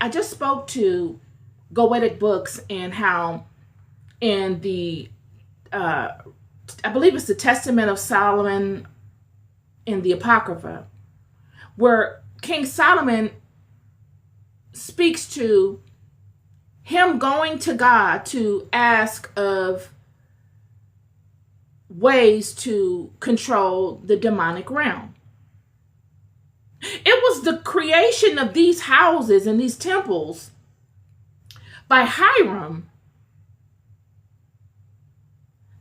I just spoke to Goetic Books and how in the I believe it's the Testament of Solomon in the Apocrypha, where King Solomon speaks to him going to God to ask of ways to control the demonic realm. It was the creation of these houses and these temples by Hiram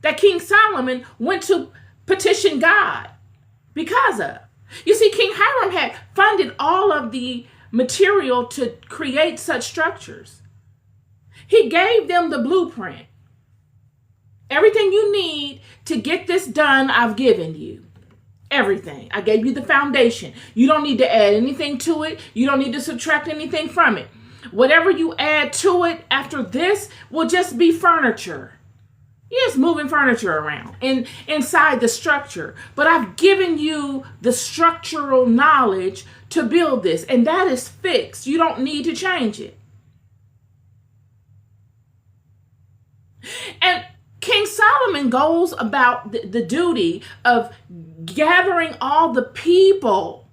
that King Solomon went to petition God because of. You see, King Hiram had funded all of the material to create such structures. He gave them the blueprint. Everything you need to get this done, I've given you. Everything. I gave you the foundation. You don't need to add anything to it. You don't need to subtract anything from it. Whatever you add to it after this will just be furniture. Yes, moving furniture around inside the structure. But I've given you the structural knowledge to build this, and that is fixed. You don't need to change it. And King Solomon goes about the duty of gathering all the people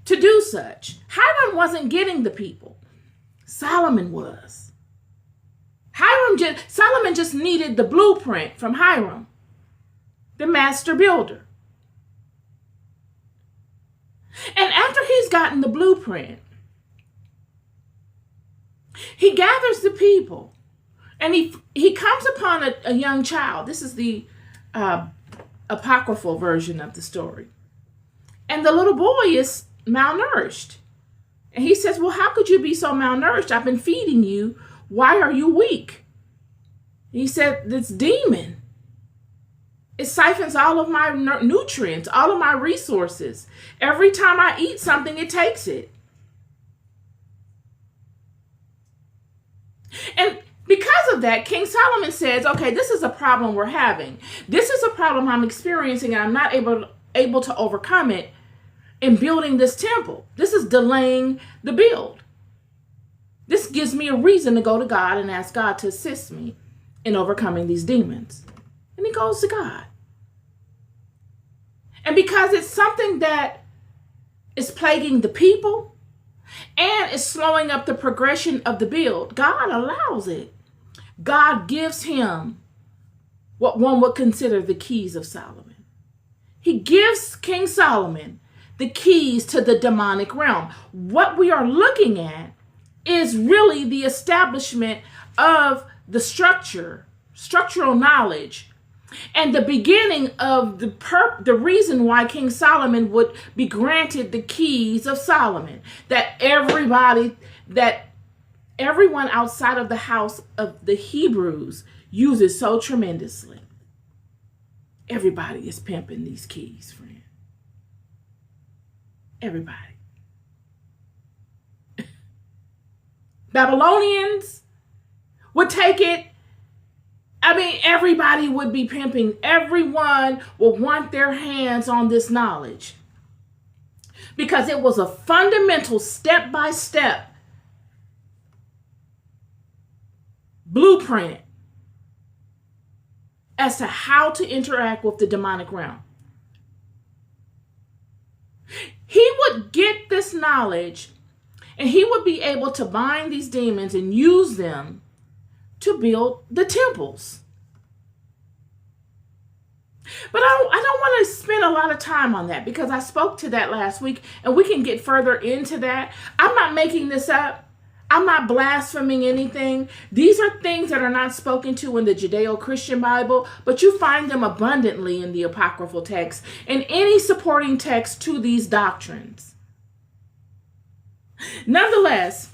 to do such. Hiram wasn't getting the people. Solomon was. Solomon just needed the blueprint from Hiram, the master builder. And after he's gotten the blueprint, he gathers the people. And he comes upon a young child. This is the apocryphal version of the story. And the little boy is malnourished. And he says, well, how could you be so malnourished? I've been feeding you. Why are you weak? He said, this demon. It siphons all of my nutrients, all of my resources. Every time I eat something, it takes it. And because of that, King Solomon says, okay, this is a problem we're having. This is a problem I'm experiencing, and I'm not able to overcome it in building this temple. This is delaying the build. This gives me a reason to go to God and ask God to assist me in overcoming these demons. And he goes to God. And because it's something that is plaguing the people and is slowing up the progression of the build, God allows it. God gives him what one would consider the keys of Solomon. He gives King Solomon the keys to the demonic realm. What we are looking at is really the establishment of the structural knowledge, and the beginning of the reason why King Solomon would be granted the keys of Solomon, that everyone outside of the house of the Hebrews uses so tremendously. Everybody is pimping these keys, friend. Everybody. Babylonians would take it. I mean, everybody would be pimping. Everyone will want their hands on this knowledge because it was a fundamental step-by-step blueprint as to how to interact with the demonic realm. He would get this knowledge and he would be able to bind these demons and use them to build the temples. But I don't want to spend a lot of time on that because I spoke to that last week and we can get further into that. I'm not making this up. I'm not blaspheming anything. These are things that are not spoken to in the Judeo-Christian Bible, but you find them abundantly in the apocryphal text and any supporting text to these doctrines. Nonetheless,